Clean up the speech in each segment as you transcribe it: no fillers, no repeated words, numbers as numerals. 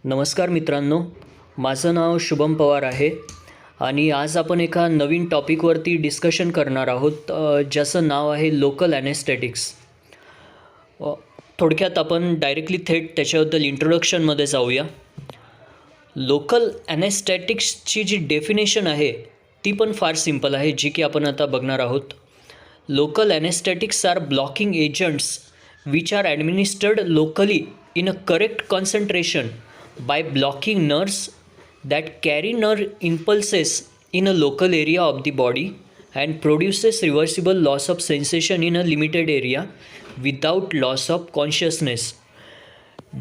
नमस्कार मित्रांनो, माझं नाव शुभम पवार आहे आणि आज आपण एका नवीन टॉपिकवरती डिस्कशन करणार आहोत ज्याचं नाव आहे लोकल ॲनेस्थेटिक्स. थोडक्यात आपण डायरेक्टली थेट त्याच्याबद्दल इंट्रोडक्शनमध्ये जाऊया. लोकल ॲनेस्थेटिक्सची जी डेफिनेशन आहे ती पण फार सिंपल आहे, जी की आपण आता बघणार आहोत. Local anaesthetics are blocking agents which are administered locally in a correct concentration by blocking nerves that carry nerve impulses in a local area of the body and produces reversible loss of sensation in a limited area without loss of consciousness.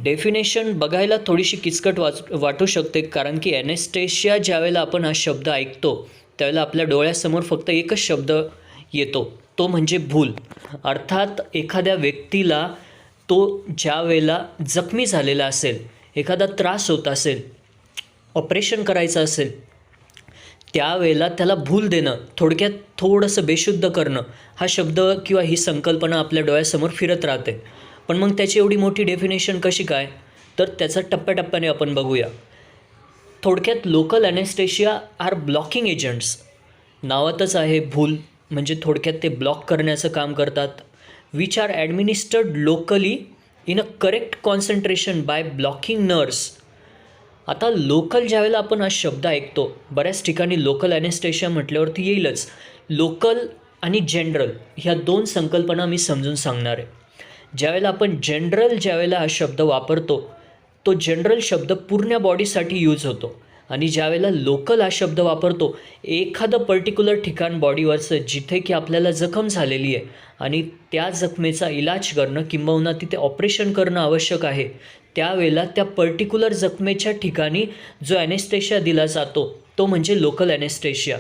Definition बघायला थोडीशी किचकट वाटू शकते, कारण की anaesthesia ज्यावेळेला आपण हा शब्द ऐकतो त्यावेळेला आपल्या डोळ्यासमोर फक्त एकच शब्द येतो, तो म्हणजे भूल. अर्थात एखाद्या व्यक्तीला तो ज्या वेळेला जखमी झालेला असेल, एखादा त्रास होत असेल, ऑपरेशन करायचं असेल, त्यावेळेला त्याला भूल देणं, थोडक्यात थोडंसं बेशुद्ध करणं, हा शब्द किंवा ही संकल्पना आपल्या डोळ्यासमोर फिरत राहते. पण मग त्याची एवढी मोठी डेफिनेशन कशी काय, तर त्याचा टप्प्याटप्प्याने आपण बघूया. थोडक्यात local anaesthesia or blocking agents, नावातच आहे भूल, म्हणजे थोडक्यात ते ब्लॉक करण्याचं काम करतात. Which are administered locally in a correct concentration by blocking nerves. आता लोकल ज्यावेळेला आपण हा शब्द ऐकतो, बऱ्याच ठिकाणी लोकल ॲनेस्थेशिया म्हटल्यावरती येईलच. लोकल आणि जनरल ह्या दोन संकल्पना मी समजून सांगणार आहे. ज्यावेळेला आपण ज्यावेळेला हा शब्द वापरतो, तो जनरल शब्द पूर्ण बॉडीसाठी यूज होतो, आणि ज्यावेळेला लोकल हा शब्द वापरतो, एखादं पर्टिक्युलर ठिकाण बॉडीवरचं जिथे की आपल्याला जखम झालेली आहे आणि त्या जखमेचा इलाज करणं किंबहुना तिथे ऑपरेशन करणं आवश्यक आहे, त्यावेळेला त्या पर्टिक्युलर जखमेच्या ठिकाणी जो ॲनेस्थेशिया दिला जातो तो म्हणजे local anaesthesia.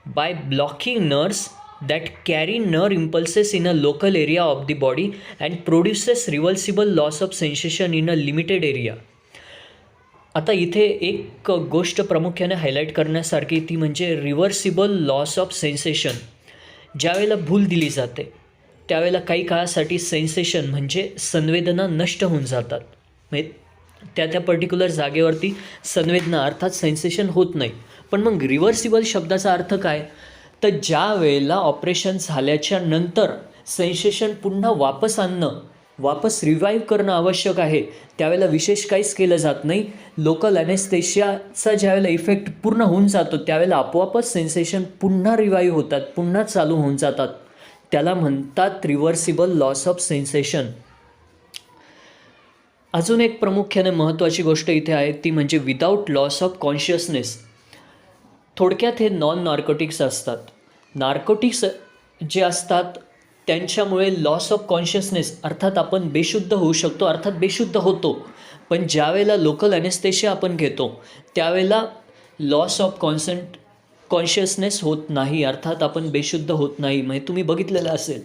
Bye blocking nerves that carry nerve impulses in a local area of the body and produces reversible loss of sensation in a limited area. आता इथे एक गोष्ट प्रामुख्याने हायलाईट करण्यासारखी, ती म्हणजे रिव्हर्सिबल लॉस ऑफ सेन्सेशन. ज्यावेळेला भूल दिली जाते त्यावेळेला काही काळासाठी सेन्सेशन म्हणजे संवेदना नष्ट होऊन जातात, म्हणजे त्या पर्टिक्युलर जागेवरती संवेदना अर्थात सेन्सेशन होत नाही. पण मग रिव्हर्सिबल शब्दाचा अर्थ काय, तर ज्या वेळेला ऑपरेशन झाल्याच्या नंतर सेन्सेशन पुन्हा वापस रिवाईव्ह करणं आवश्यक आहे, त्यावेळेला विशेष काहीच केलं जात नाही. लोकल ॲनेस्थेशियाचा ज्यावेळेला इफेक्ट पूर्ण होऊन जातो त्यावेळेला आपोआपच सेन्सेशन पुन्हा रिवाईव्ह होतात, पुन्हा चालू होऊन जातात. त्याला म्हणतात रिव्हर्सिबल लॉस ऑफ सेन्सेशन. अजून एक प्रामुख्याने महत्त्वाची गोष्ट इथे आहे, ती म्हणजे विदाऊट लॉस ऑफ कॉन्शियसनेस. थोडक्यात हे नॉन नार्कोटिक्स असतात. नार्कोटिक्स जे असतात त्यांच्यामुळे लॉस ऑफ कॉन्शियसनेस अर्थात आपण बेशुद्ध होऊ शकतो, अर्थात बेशुद्ध होतो. पण ज्यावेळेला लोकल ॲनेस्थेशिया आपण घेतो त्यावेळेला लॉस ऑफ कॉन्शियसनेस होत नाही, अर्थात आपण बेशुद्ध होत नाही. म्हणजे तुम्ही बघितलेलं असेल,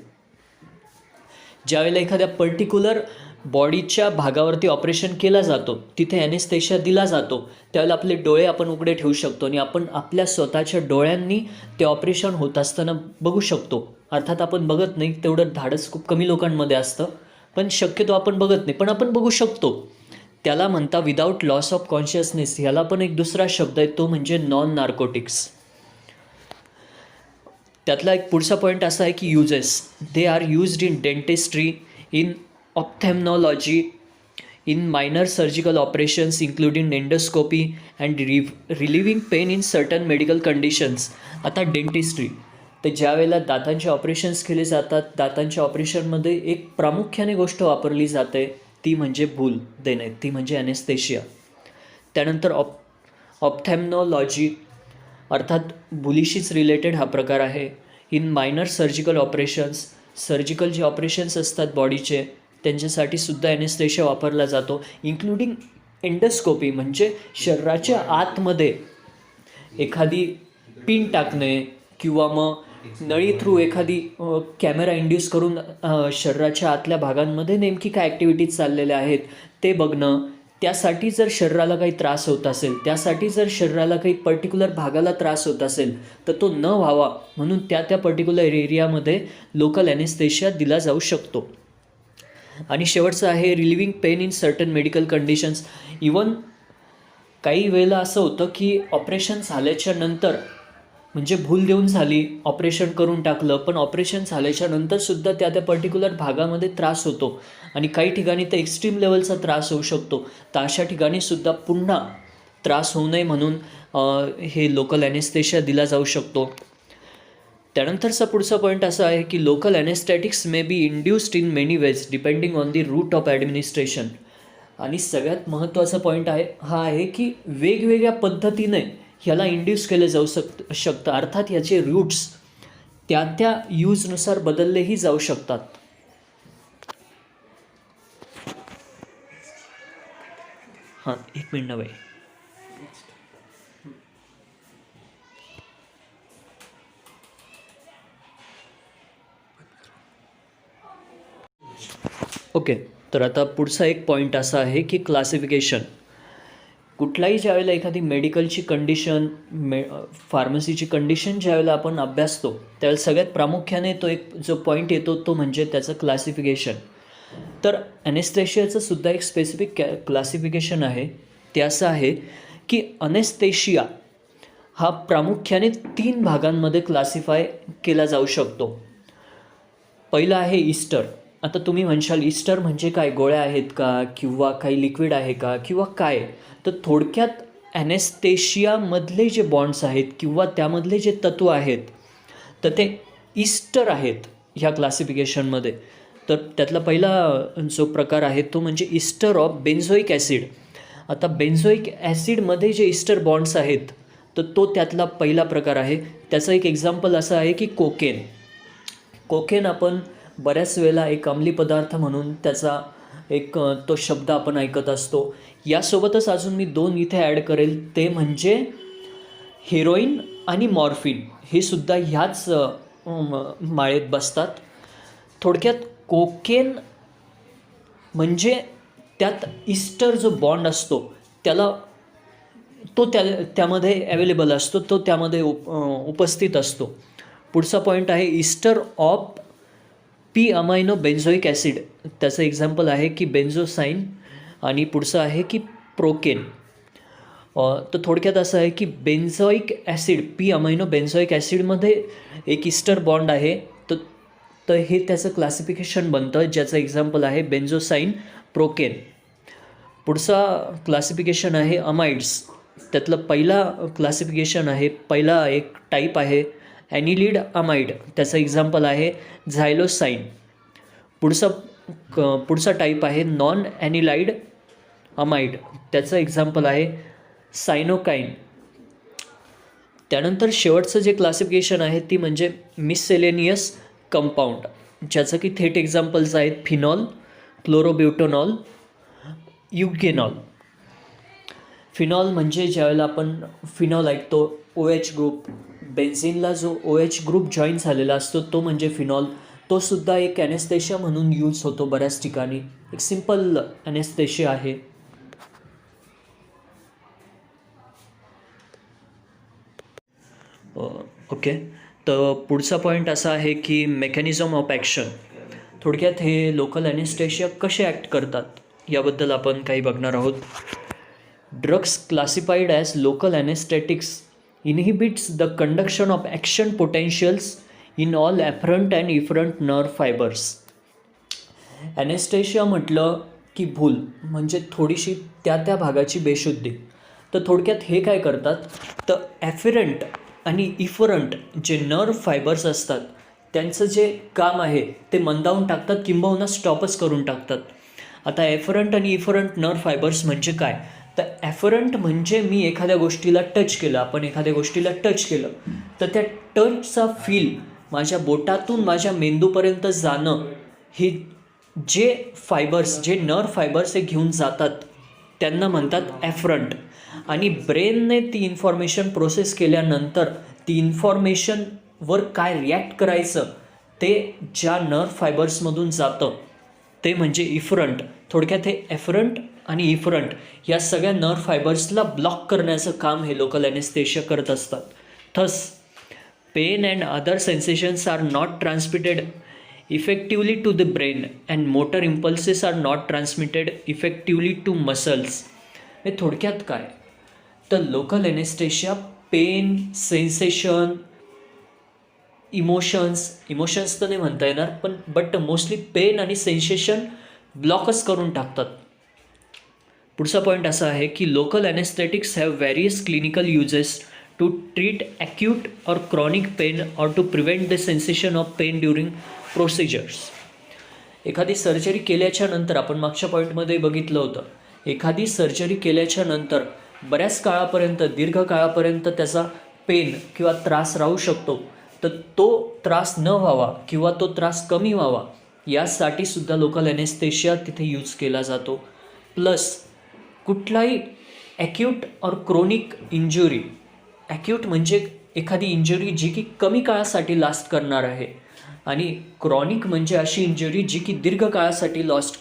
ज्यावेळेला एखाद्या पर्टिक्युलर बॉडीच्या भागावरती ऑपरेशन केला जातो, तिथे ॲनेस्थेशिया दिला जातो, त्यावेळेला आपले डोळे आपण उघडे ठेवू शकतो आणि आपण आपल्या स्वतःच्या डोळ्यांनी ते ऑपरेशन होत असताना बघू शकतो. अर्थात आपण बघत नाही, तेवढं धाडस खूप कमी लोकांमध्ये असतं, पण शक्यतो आपण बघत नाही, पण आपण बघू शकतो. त्याला म्हणता विदाऊट लॉस ऑफ कॉन्शियसनेस. ह्याला पण एक दुसरा शब्द आहे, तो म्हणजे नॉन नार्कोटिक्स. त्यातला एक पुढचा पॉईंट असा आहे की uses. They are used in dentistry, in ophthalmology, in minor surgical operations including endoscopy and relieving pain in certain medical conditions. आता डेंटिस्ट्री, तर ज्यावेळेला दातांचे ऑपरेशन्स केले जातात, दातांच्या ऑपरेशनमध्ये एक प्रामुख्याने गोष्ट वापरली जाते, ती म्हणजे भूल देणे, ती म्हणजे ॲनेस्थेशिया. त्यानंतर ऑप्थॅल्मॉलॉजी, अर्थात भुलीशीच रिलेटेड हा प्रकार आहे. In minor surgical operations, surgical जे ऑपरेशन्स असतात बॉडीचे त्यांच्यासाठी सुद्धा ॲनेस्थेशिया वापरला जातो. इन्क्लुडिंग एंडोस्कोपी, म्हणजे शरीराच्या आतमध्ये एखादी पिन टाकणे किंवा मग नळी थ्रू एखादी कॅमेरा इंड्यूस करून शरीराच्या आतल्या भागांमध्ये नेमकी काय ॲक्टिव्हिटीज चाललेल्या आहेत ते बघणं. त्यासाठी जर शरीराला काही त्रास होत असेल, त्यासाठी जर शरीराला काही पर्टिक्युलर भागाला त्रास होत असेल तर तो न व्हावा म्हणून त्या पर्टिक्युलर एरियामध्ये लोकल ॲनेस्थेशिया दिला जाऊ शकतो. आणि शेवटचं आहे relieving pain in certain medical conditions. Even काही वेळेला असं होतं की ऑपरेशन झाल्याच्या नंतर, म्हणजे भूल देऊन झाली, ऑपरेशन करून टाकलं, पण ऑपरेशन झाल्याच्या नंतरसुद्धा त्या पर्टिक्युलर भागामध्ये त्रास होतो आणि काही ठिकाणी तर एक्स्ट्रीम लेवलचा त्रास होऊ शकतो. तर अशा ठिकाणीसुद्धा पुन्हा त्रास होऊ नये म्हणून हे लोकल ॲनेस्थेशिया दिला जाऊ शकतो. त्यानंतरचा पुढचा पॉईंट असा आहे की local anaesthetics may be induced in many ways depending on the route of administration. आणि सगळ्यात महत्त्वाचा पॉईंट हा आहे की वेगवेगळ्या पद्धतीने ह्याला इंड्यूस केलं जाऊ शकतं. अर्थात याचे रूट्स त्या यूजनुसार बदललेही जाऊ शकतात. हां, 1 मिनिट नव्हे. ओके, तर आता पुढचा एक पॉईंट असा आहे की क्लासिफिकेशन. कुठलाही ज्यावेळेला एखादी मेडिकलची कंडिशन, फार्मसीची कंडिशन ज्यावेळेला आपण अभ्यासतो त्यावेळेला सगळ्यात प्रामुख्याने तो एक जो पॉईंट येतो तो म्हणजे त्याचं क्लासिफिकेशन. तर ॲनेस्थेशियाचं सुद्धा एक स्पेसिफिक क्लासिफिकेशन आहे. ते असं आहे की अनेस्थेशिया हा प्रामुख्याने 3 भागांमध्ये क्लासिफाय केला जाऊ शकतो. पहिलं आहे ईस्टर. आता तुम्ही म्हणशाल ईस्टर म्हणजे काय, गोळ्या आहेत का किंवा काही लिक्विड आहे का किंवा काय? तर थोडक्यात ॲनेस्थेशियामधले जे बॉन्ड्स आहेत किंवा त्यामधले जे तत्त्व आहेत तर ते ईस्टर आहेत ह्या क्लासिफिकेशनमध्ये. तर त्यातला पहिला जो प्रकार आहे तो म्हणजे ईस्टर ऑफ बेन्झोइक ॲसिड. आता बेन्झोइक ॲसिडमध्ये जे ईस्टर बॉन्ड्स आहेत तर तो त्यातला पहिला प्रकार आहे. त्याचं एक एक्झाम्पल असं आहे की कोकेन. कोकेन आपण बऱ्याच वेळेला एक अंमली पदार्थ म्हणून त्याचा एक तो शब्द आपण ऐकत असतो. यासोबतच अजून मी 2 इथे ॲड करेल, ते म्हणजे हेरोईन आणि मॉर्फिन. हे सुद्धा ह्याच माळेत बसतात. थोडक्यात कोकेन म्हणजे त्यात ईस्टर जो बॉन्ड असतो त्यामध्ये अवेलेबल असतो, तो त्यामध्ये उपस्थित असतो. पुढचा पॉईंट आहे ester of p amino benzoic acid. त्याचं एक्झाम्पल आहे की बेन्झोसाईन. आणि पुढचं आहे की प्रोकेन. तर थोडक्यात असं आहे की बेन्झोइक ॲसिड, पी अमायनो बेन्झोइक ॲसिडमध्ये एक ईस्टर बॉन्ड आहे. तर हे त्याचं क्लासिफिकेशन बनतं, ज्याचं एक्झाम्पल आहे बेन्झोसाईन, प्रोकेन. पुढचा क्लासिफिकेशन आहे अमाइड्स. त्यातलं पहिला क्लासिफिकेशन आहे, पहिला एक टाईप आहे ॲनिलिड अमाइड. त्याचं एक्झाम्पल आहे झायलोसाईन. पुढचा टाईप आहे नॉन ॲनिलाइड अमाइड. त्याचं एक्झाम्पल आहे सायनोकाईन. त्यानंतर शेवटचं जे क्लासिफिकेशन आहे ती म्हणजे मिससेलेनियस कंपाऊंड, ज्याचं की थेट एक्झाम्पल्स आहेत फिनॉल, क्लोरोब्युटोनॉल, युगेनॉल. फिनॉल म्हणजे ज्यावेळेला आपण फिनॉल ऐकतो, OH ग्रुप, बेन्झिनला जो OH ग्रुप जॉईन झालेला असतो तो म्हणजे फिनॉल. तो सुद्धा एक ॲनेस्थेशिया म्हणून यूज होतो बऱ्याच ठिकाणी. एक सिम्पल ॲनेस्थेशिया आहे. ओके, तर पुढचा पॉईंट असा आहे की मेकॅनिझम ऑफ ॲक्शन. थोडक्यात हे लोकल ॲनेस्थेशिया कसे ॲक्ट करतात याबद्दल आपण काही बघणार आहोत. Drugs classified as local anaesthetics inhibits the conduction of action potentials in all afferent and efferent nerve fibers. Anaesthesia म्हटलं की भूल म्हणजे थोडीशी त्या भागाची बेशुद्धी. तर थोडक्यात हे काय करतात, तर ॲफरंट आणि इफरंट जे नर्व फायबर्स असतात त्यांचं जे काम आहे ते मंदावून टाकतात किंबहुना स्टॉपच करून टाकतात. आता ॲफरंट आणि इफरंट नर्व फायबर्स म्हणजे काय, तर ॲफरंट म्हणजे मी एखाद्या गोष्टीला टच केलं, आपण एखाद्या गोष्टीला टच केलं तर त्या टचचा फील माझ्या बोटातून माझ्या मेंदूपर्यंत जाणं, हे जे फायबर्स, जे नर्व फायबर्स हे घेऊन जातात त्यांना म्हणतात ॲफरंट. आणि ब्रेनने ती इन्फॉर्मेशन प्रोसेस केल्यानंतर ती इन्फॉर्मेशनवर काय रिॲक्ट करायचं ते ज्या नर्व फायबर्समधून जातं ते म्हणजे इफरंट. थोडक्यात हे ॲफरंट आणि इफरंट या सगळ्या नर्व फायबर्सला ब्लॉक करण्याचं काम हे लोकल ॲनेस्थेशिया करत असतात. Thus pain and other sensations are not transmitted effectively to the brain and motor impulses are not transmitted effectively to muscles. हे थोडक्यात काय, तर local anaesthesia pain, sensation, emotions तर नाही म्हणता येणार, पण बट मोस्टली पेन आणि सेन्सेशन ब्लॉकच करून टाकतात. पुढचा पॉईंट असा आहे की local anaesthetics have various clinical uses to treat acute or chronic pain or to prevent the sensation of pen during procedures. एखादी सर्जरी केल्याच्या नंतर, आपण मागच्या पॉईंटमध्ये बघितलं होतं, एखादी सर्जरी केल्याच्या नंतर बऱ्याच काळापर्यंत, दीर्घ काळापर्यंत त्याचा पेन किंवा त्रास राहू शकतो. तर तो त्रास न व्हावा किंवा तो त्रास कमी व्हावा यासाठी सुद्धा लोकल ॲनेस्थेशिया तिथे यूज केला जातो. प्लस कुठलाही ॲक्यूट और क्रोनिक इंजुरी, ॲक्यूट म्हणजे एखादी इंजुरी जी की कमी काळासाठी लास्ट करणार आहे, आणि क्रॉनिक म्हणजे अशी इंजुरी जी की दीर्घ काळासाठी लास्ट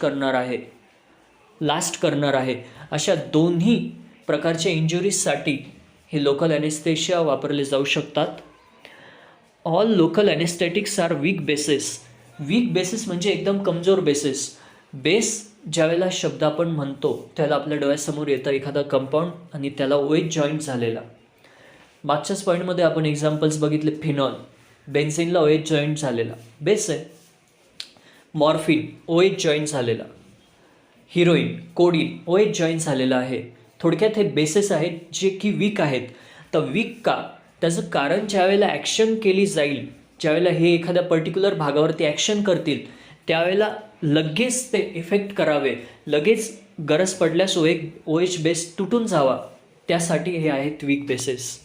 करणार आहे. अशा दोन्ही प्रकारच्या इंजुरीजसाठी हे लोकल ॲनेस्थेशिया वापरले जाऊ शकतात. All local anaesthetics are weak bases म्हणजे एकदम कमजोर बेसिस. बेस ज्यावेळेला शब्द आपण म्हणतो त्याला आपल्या डोळ्यासमोर येतं एखादा कंपाऊंड आणि त्याला OH जॉईंट झालेला. मागच्याच पॉईंटमध्ये आपण एक्झाम्पल्स बघितले, फिनॉल, बेन्झिनला OH जॉईंट झालेला बेस आहे. मॉर्फिन OH जॉईंट झालेला, हिरोईन, कोडीन OH जॉईंट झालेला आहे. थोडक्यात हे बेसेस आहेत जे की वीक आहेत. तर वीक का, त्याचं कारण ज्यावेळेला ॲक्शन केली जाईल, ज्यावेळेला हे एखाद्या पर्टिक्युलर भागावरती ॲक्शन करतील त्यावेळेला लगेच ते इफेक्ट करावे, लगेच गरज पडल्यास OH बेस तुटून जावा, त्यासाठी हे आहेत weak bases.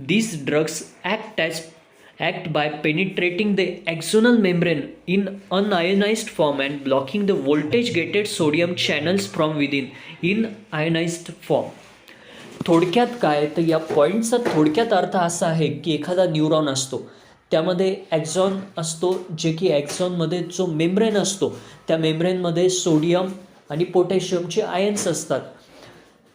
These drugs act by penetrating the axonal membrane in unionized form and blocking the voltage-gated sodium channels from within in ionized form. थोडक्यात काय, तर या पॉईंटचा थोडक्यात अर्थ असा आहे की एखादा न्यूरॉन असतो, त्यामध्ये ॲक्झॉन असतो, जे की ॲक्झॉनमध्ये जो मेम्ब्रेन असतो त्या मेम्ब्रेनमध्ये सोडियम आणि पोटॅशियमचे आयन्स असतात.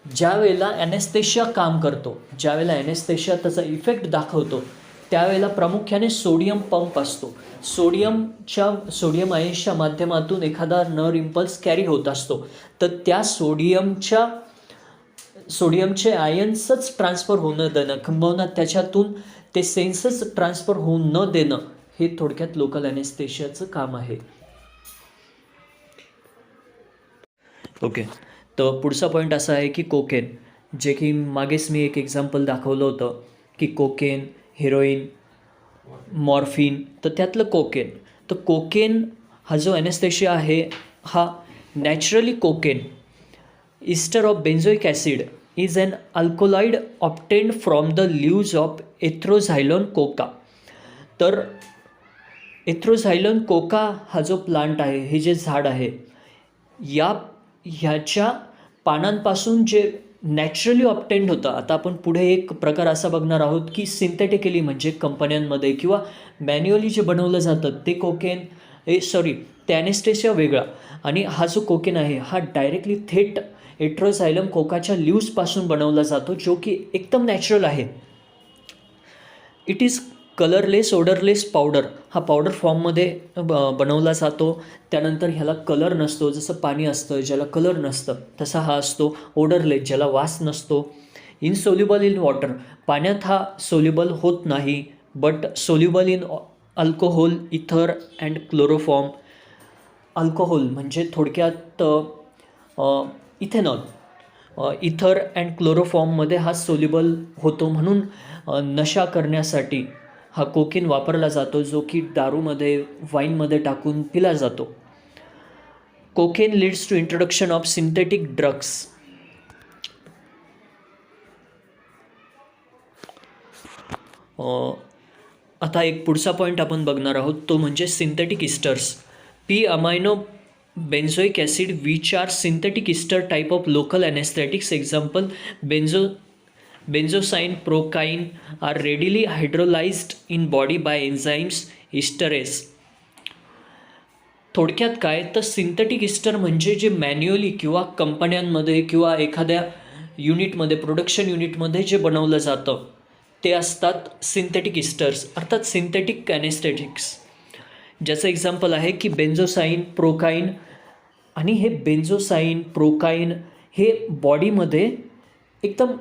ज्यावेळेला ॲनेस्थेशिया काम करतो, ज्यावेळेला ॲनेस्थेशिया त्याचा इफेक्ट दाखवतो, त्यावेळेला प्रामुख्याने सोडियम पंप असतो. सोडियम आयन्सच्या माध्यमातून एखादा नर्व इम्पल्स कॅरी होत असतो. तर त्या सोडियमचे आयन्सच ट्रान्सफर होऊ न देणं, किंबहुना त्याच्यातून ते सेन्सच ट्रान्सफर होऊ न देणं, हे थोडक्यात लोकल ॲनेस्थेशियाचं काम आहे. ओके, तर पुढचा पॉईंट असा आहे की कोकेन, जे की मागेच मी एक एक्झाम्पल दाखवलं होतं की कोकेन, हिरोईन, मॉर्फिन, तर त्यातलं कोकेन. तर कोकेन हा जो ॲनेस्थेशिया आहे हा naturally cocaine, ester of benzoic acid, is an alkaloid obtained from the leaves of Erythroxylon coca. तर एथ्रोझायलोन कोका हा जो प्लांट आहे, हे जे झाड आहे, ह्याच्या पानांपासून जे नॅचरली ऑप्टेंड होतं. आता आपण पुढे एक प्रकार असा बघणार आहोत की सिंथेटिकली म्हणजे कंपन्यांमध्ये किंवा मॅन्युअली जे बनवलं जातं ते कोकेन, ते ॲनेस्थेशिया वेगळा, आणि हा जो कोकेन आहे हा डायरेक्टली थेट एट्रोझायलम कोकाच्या लीव्सपासून बनवला जातो, जो की एकदम नॅचरल आहे. It is colourless, odourless powder. हा पावडर फॉर्ममध्ये बनवला जातो. त्यानंतर ह्याला कलर नसतो, जसं पाणी असतं ज्याला कलर नसतं तसा हा असतो. ओडरलेस, ज्याला वास नसतो. इनसोल्युबल इन वॉटर, पाण्यात हा सोल्युबल होत नाही, बट सोल्युबल इन अल्कोहोल, इथर अँड क्लोरोफॉर्म. अल्कोहोल म्हणजे थोडक्यात इथेनॉल, इथर अँड क्लोरोफॉर्ममध्ये हा सोल्युबल होतो. म्हणून नशा करण्यासाठी हा कोकेन वापरला जातो, जो की दारूमध्ये, वाईनमध्ये टाकून पिला जातो. Cocaine leads to introduction of synthetic drugs. आता एक पुढचा पॉईंट आपण बघणार आहोत, तो म्हणजे synthetic esters. P amino benzoic acid which are synthetic ester type of local anaesthetics. Example benzocaine, procaine are readily hydrolysed in body by enzymes esterase. थोडक्यात काय, तर सिंथेटिक इस्टर म्हणजे जे मॅन्युअली किंवा कंपन्यांमध्ये किंवा एखाद्या युनिटमध्ये, प्रोडक्शन युनिटमध्ये जे बनवलं जातं ते असतात सिंथेटिक इस्टर्स, अर्थात सिंथेटिक ॲनेस्थेटिक्स. ज्याचं एक्झाम्पल आहे की बेन्झोसाईन, प्रोकाईन. आणि हे बेन्झोसाईन, प्रोकाईन हे बॉडीमध्ये एकदम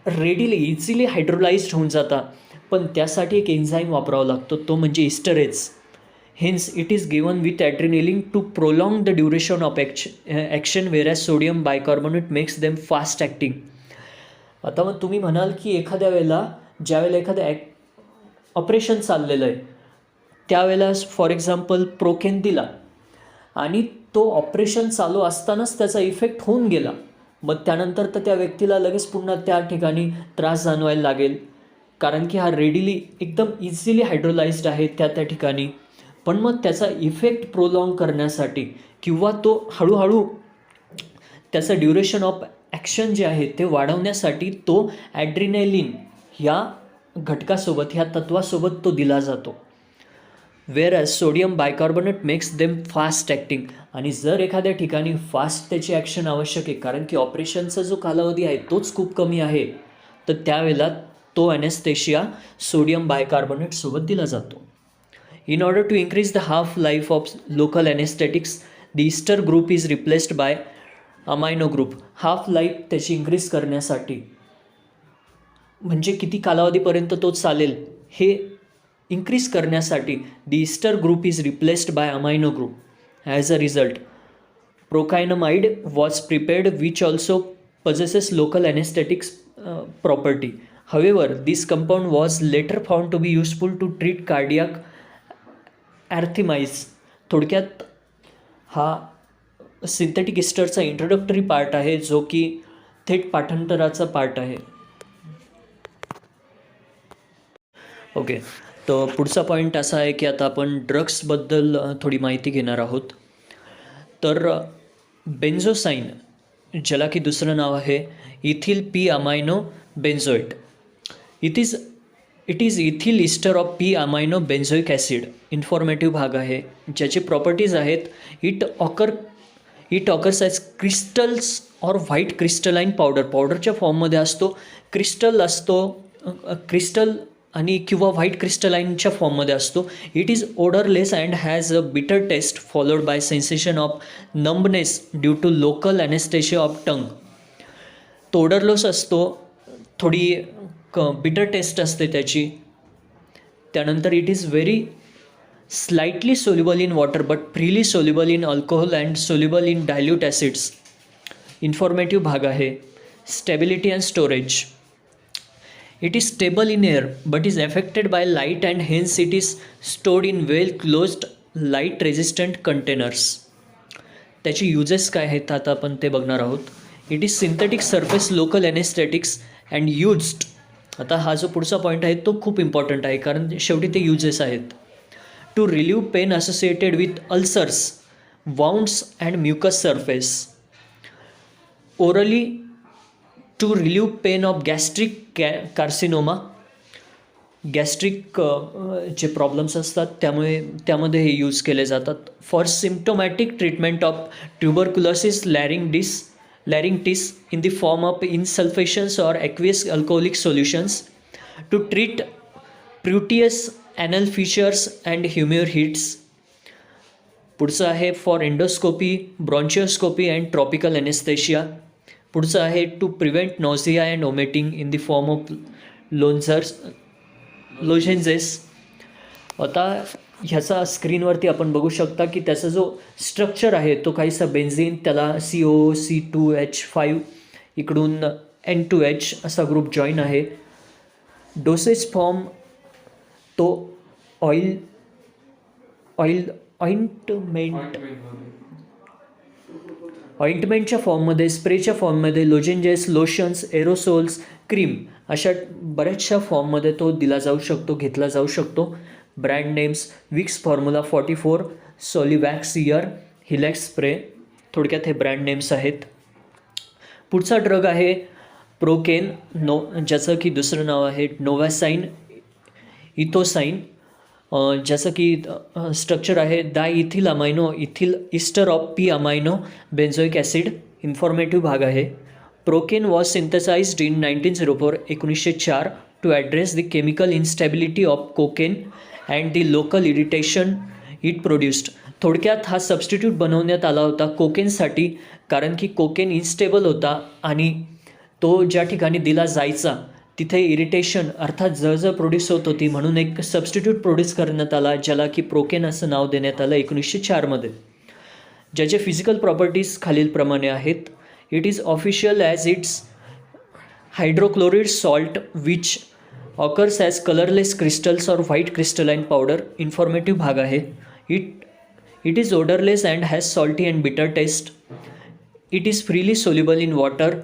रेडीली इझिली हायड्रोलाइज्ड होऊन जातात, पण त्यासाठी एक एन्झाईम वापरावा लागतो, तो म्हणजे esterase. Hence it is given with adrenaline to prolong the duration of action, whereas sodium bicarbonate makes them fast acting. आता मग तुम्ही म्हणाल की एखाद्या वेळेला ज्यावेळेला एखादं ऑपरेशन चाललेलं आहे त्यावेळेला फॉर एक्झाम्पल प्रोकेन दिला आणि तो ऑपरेशन चालू असतानाच त्याचा इफेक्ट होऊन गेला, मग त्यानंतर तर त्या व्यक्तीला लगेच पुन्हा त्या ठिकाणी त्रास जाणवायला लागेल, कारण की हा रेडीली एकदम इझिली हायड्रोलाइज्ड आहे त्या ठिकाणी. पण मग त्याचा इफेक्ट प्रोलॉंग करण्यासाठी किंवा तो हळूहळू त्याचं ड्युरेशन ऑफ ॲक्शन जे आहे ते वाढवण्यासाठी तो ॲड्रिनेलिन ह्या घटकासोबत, ह्या तत्वासोबत तो दिला जातो. Whereas sodium bicarbonate makes them fast acting. आणि जर एखाद्या ठिकाणी फास्ट त्याची ॲक्शन आवश्यक आहे, कारण की ऑपरेशनचा जो कालावधी आहे तोच खूप कमी आहे, तर त्यावेळेला तो ॲनेस्थेशिया सोडियम बायकार्बोनेटसोबत दिला जातो. In order to increase the half-life of local anesthetics, the ester group is replaced by amino group. half-life त्याची इन्क्रीज करण्यासाठी, म्हणजे किती कालावधीपर्यंत तो चालेल हे इन्क्रीज करण्यासाठी the ester group is replaced by amino group. As a result, procainamide was prepared, which also possesses local anesthetics property. However, this compound was later found to be useful to treat cardiac ॲर्थीमाइज. थोडक्यात हा synthetic इस्टरचा introductory part आहे, जो की थेट पाठांतराचा part आहे. Okay, तर पुढचा point असा आहे की आता आपण ड्रग्सबद्दल थोडी माहिती घेणार आहोत. तर बेन्झोसाईन, ज्याला की दुसरं नाव आहे ethyl p amino benzoate, it is ethyl ester of p amino benzoic acid. Informative भाग आहे, ज्याची प्रॉपर्टीज आहेत it occurs as crystals or white crystalline पावडरच्या फॉर्ममध्ये असतो, क्रिस्टल असतो, क्रिस्टल आणि किंवा व्हाईट क्रिस्टलाइनच्या फॉर्ममध्ये असतो. It is odourless and has a bitter taste followed by sensation of numbness due to local anaesthesia of tongue. तो ओडरलेस असतो, थोडी बिटर टेस्ट असते त्याची. त्यानंतर it is very slightly soluble in water but freely soluble in alcohol and soluble in dilute acids. Informative भाग आहे. Stability and storage, it is stable in air but is affected by light and hence it is stored in well closed light resistant containers. त्याचे uses काय आहेत आता आपण ते बघणार आहोत. It is synthetic surface local anaesthetics and used. आता हा जो पुढचा पॉईंट आहे तो खूप इम्पॉर्टंट आहे, कारण शेवटी ते युजेस आहेत. To relieve pain associated with ulcers, wounds and mucous surface. Orally to relieve pain of gastric carcinoma. Gastric जे प्रॉब्लेम्स असतात त्यामध्ये हे यूज केले जातात. For symptomatic treatment of tuberculosis laryngitis in the form of insulfations or aqueous alcoholic solutions. To treat Proteus anal fissures and hemorrhoids. पुढचं आहे for endoscopy, bronchoscopy and tropical anaesthesia. पुढचं आहे to prevent nausea and vomiting in the form of lozenges. आता ह्याचा स्क्रीनवरती आपण बघू शकता की त्याचा जो स्ट्रक्चर आहे तो काहीसा बेन्झीन, त्याला COC2H5 इकडून N2H असा ग्रुप जॉईन आहे. डोसेज फॉर्म तो ऑइंटमेंटच्या फॉर्ममध्ये, स्प्रेच्या फॉर्ममध्ये, लोजेंजेस, लोशन्स, एरोसोल्स, क्रीम अशा बऱ्याचशा फॉर्ममध्ये तो दिला जाऊ शकतो, घेतला जाऊ शकतो. Brand names Vicks formula 44, Solivax ear, Hilax spray. थोडक्यात हे ब्रँड नेम्स आहेत. पुढचा ड्रग आहे प्रोकेन, ज्याचं की दुसरं नाव आहे नोव्हासाईन इथोसाईन, ज्याचं की स्ट्रक्चर आहे diethyl amino ethyl ester of p amino benzoic acid. Informative भाग आहे. Procaine was synthesised in 1904 1904 to address the chemical instability of cocaine and the local irritation it produced. थोडक्यात हा सबस्टिट्यूट बनवण्यात आला होता कोकेनसाठी, कारण की कोकेन इन्स्टेबल होता आणि तो ज्या ठिकाणी दिला जायचा तिथे इरिटेशन अर्थात जळजळ प्रोड्यूस होत होती, म्हणून एक सबस्टिट्यूट प्रोड्यूस करण्यात आला ज्याला की प्रोकेन असं नाव देण्यात आलं 1904मध्ये. ज्याचे फिजिकल प्रॉपर्टीज खालीलप्रमाणे आहेत. It is official as its hydrochloride salt which occurs as colourless crystals or white crystalline powder. Informative भाग आहे. It is odourless and has salty and bitter taste. It is freely soluble in water,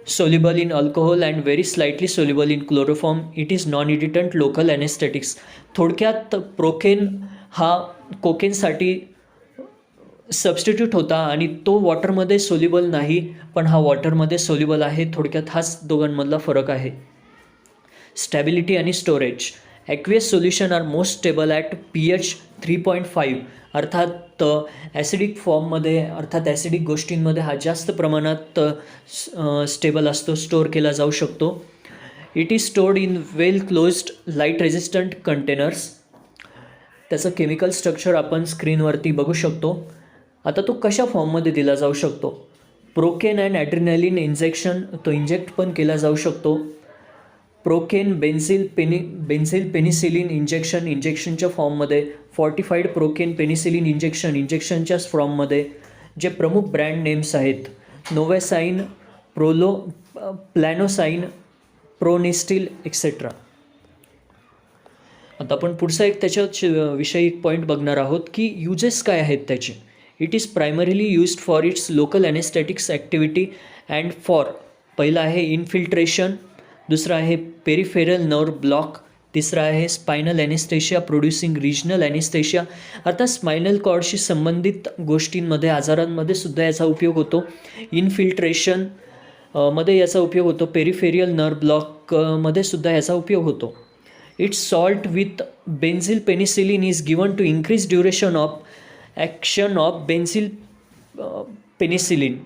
soluble in alcohol and very slightly soluble in chloroform. It is non-irritant local anesthetics. थोडक्यात procaine हा कोकेनसाठी substitute होता आणि तो वॉटरमध्ये soluble नाही, पण हा वॉटरमध्ये soluble आहे. थोडक्यात हाच दोघांमधला फरक आहे. स्टॅबिलिटी आणि storage. Aqueous solution are most stable at pH 3.5. अर्थात ॲसिडिक फॉर्ममध्ये अर्थात ॲसिडिक गोष्टींमध्ये हा जास्त प्रमाणात स्टेबल असतो, स्टोअर केला जाऊ शकतो. It is stored in well closed light resistant containers. त्याचं केमिकल स्ट्रक्चर आपण स्क्रीनवरती बघू शकतो. आता तो कशा फॉर्ममध्ये दिला जाऊ शकतो. प्रोकेन अँड ॲड्रिनॅलिन इंजेक्शन, तो इंजेक्ट पण केला जाऊ शकतो. प्रोकेन बेन्झिल पेनिसिलिन इंजेक्शनच्या फॉर्ममध्ये. फॉर्टिफाईड प्रोकेन पेनिसिलिन इंजेक्शनच्याच फॉर्ममध्ये. जे प्रमुख ब्रँड नेम्स आहेत नोव्हॅसाइन, प्लॅनोसाइन, प्रोनिस्टिल एक्सेट्रा. आता आपण पुढचा एक त्याच्याविषयी एक पॉईंट बघणार आहोत की युजेस काय आहेत त्याचे. It is primarily used for its local anaesthetics activity and for. पहिला आहे इन्फिल्ट्रेशन, दुसरा आहे पेरिफेरल नर्व ब्लॉक, तिसरा आहे spinal anaesthesia producing regional anaesthesia. अर्थात स्पायनल कॉर्डशी संबंधित गोष्टींमध्ये आजारांमध्ये सुद्धा याचा उपयोग होतो. इन्फिल्ट्रेशन मध्ये याचा उपयोग होतो. पेरिफेरियल नर्व ब्लॉकमध्ये सुद्धा याचा उपयोग होतो. Its salt with benzyl penicillin is given to increase duration of action of benzyl penicillin.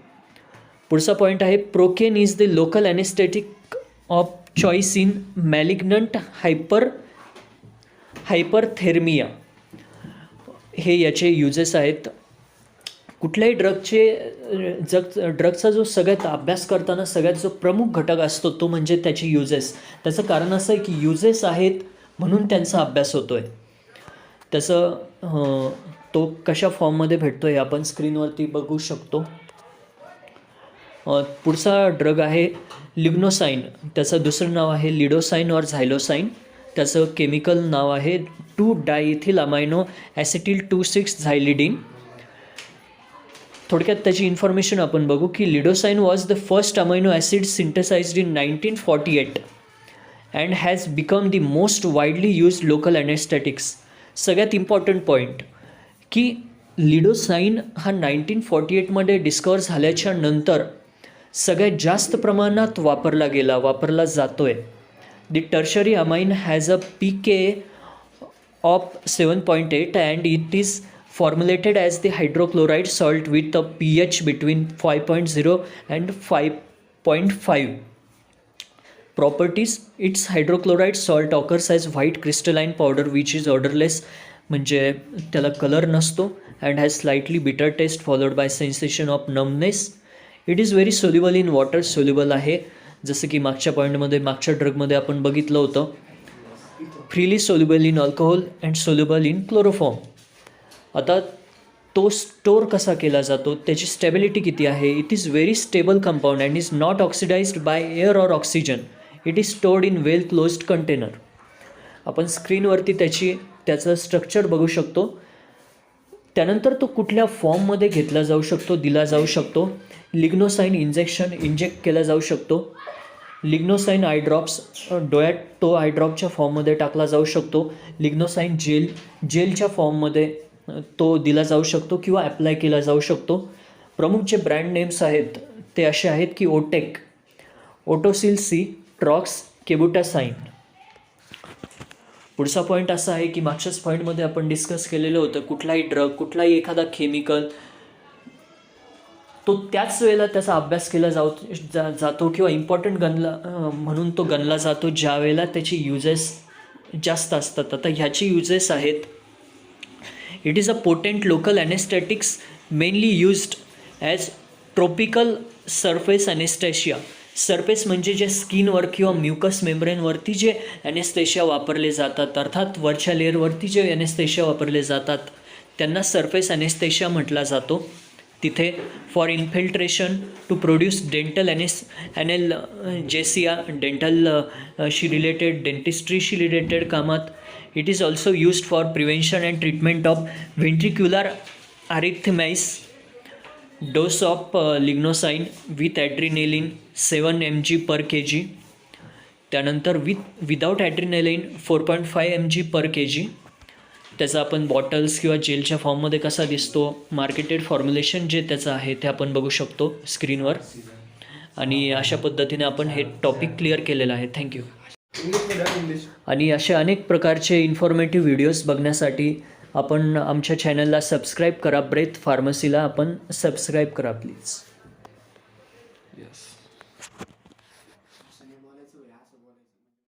पुढचा पॉईंट आहे procaine is the local anaesthetic of choice in malignant hyperthermia. हे याचे युजेस आहेत. कुठल्याही ड्रगचा जो सगळ्यात अभ्यास करताना सगळ्यात जो प्रमुख घटक असतो तो म्हणजे त्याचे युजेस. त्याचं कारण असं आहे की युजेस आहेत म्हणून त्यांचा अभ्यास होतो आहे. त्याचं तो कशा फॉर्ममध्ये भेटतो आहे आपण स्क्रीनवरती बघू शकतो. पुढचा ड्रग आहे लिग्नोसाइन. त्याचं दुसरं नाव आहे लिडोसाइन और झायलोसाइन. त्याचं केमिकल नाव आहे 2-डायइथिल अमायनो ॲसिटिल 2,6 झायलिडिन. थोडक्यात त्याची इन्फॉर्मेशन आपण बघू की lidocaine was the first amino acid synthesised in 1948 and has become the most widely used local anaesthetics. सगळ्यात इम्पॉर्टंट पॉईंट की लिडोसाइन हा 1948मध्ये डिस्कवर झाल्याच्या नंतर सगळ्यात जास्त प्रमाणात वापरला जातो आहे. The tertiary amine has a pK of 7.8 and it is formulated as the hydrochloride salt with a pH between 5.0 and 5.5. Properties. Its hydrochloride salt occurs as white crystalline powder which is odourless, म्हणजे त्याला colour नसतो. And has slightly bitter taste followed by sensation of numbness. It is very soluble in water. Soluble आहे जसं की मागच्या ड्रगमध्ये आपण बघितलं होतं. Freely soluble in alcohol and soluble in chloroform. आता तो स्टोअर कसा केला जातो, त्याची स्टेबिलिटी किती आहे. It is very stable compound and is not oxidised by air or oxygen. It is stored in well closed container. आपण स्क्रीनवरती त्याचं स्ट्रक्चर बघू शकतो. त्यानंतर तो कुठल्या फॉर्ममध्ये घेतला जाऊ शकतो, दिला जाऊ शकतो. लिग्नोसाइन इंजेक्ट केला जाऊ शकतो. लिग्नोसाइन आय ड्रॉप्स डोळ्यात तो आय ड्रॉपच्या फॉर्ममध्ये टाकला जाऊ शकतो. लिग्नोसाइन जेलच्या फॉर्ममध्ये तो दिला जाऊ शकतो किंवा ॲप्लाय केला जाऊ शकतो. प्रमुख जे ब्रँड नेम्स आहेत ते असे आहेत की ओटेक, ओटोसिल सी, ट्रॉक्स, केबुटासाइन. पुढचा पॉईंट असा आहे की मागच्याच पॉईंटमध्ये आपण डिस्कस केलेलं होतं कुठलाही ड्रग, कुठलाही एखादा केमिकल तो त्याच वेळेला त्याचा अभ्यास केला जातो किंवा इम्पॉर्टंट म्हणून तो गणला जातो ज्या वेळेला त्याची युजेस जास्त असतात. आता ह्याची युजेस आहेत It is a potent local anesthetics mainly used as tropical surface anesthesia. Surface म्हणजे जे स्किनवर किंवा म्युकस मेम्ब्रेनवरती जे ॲनेस्थेशिया वापरले जातात, अर्थात वरच्या लेअरवरती जे ॲनेस्थेशिया वापरले जातात त्यांना सरफेस ॲनेस्थेशिया म्हटला जातो. तिथे for infiltration to produce dental analgesia, डेंटलशी रिलेटेड, डेंटिस्ट्रीशी रिलेटेड कामात. It is also used for prevention and treatment of ventricular arrhythmias. Dose of lignocaine with adrenaline 7 mg per kg. त्यानंतर without adrenaline 4.5 mg per kg. त्याचा आपण bottles किंवा जेलच्या फॉर्ममध्ये कसा दिसतो, मार्केटेड फॉर्म्युलेशन जे त्याचं आहे ते आपण बघू शकतो स्क्रीनवर. आणि अशा पद्धतीने आपण हे टॉपिक क्लिअर केलेलं आहे. थँक्यू. आणि असे अनेक प्रकारचे इन्फॉर्मेटिव्ह व्हिडिओज बघण्यासाठी आपण आमच्या चॅनलला सबस्क्राईब करा. ब्रेथ फार्मसीला आपण सबस्क्राईब करा प्लीज. Yes.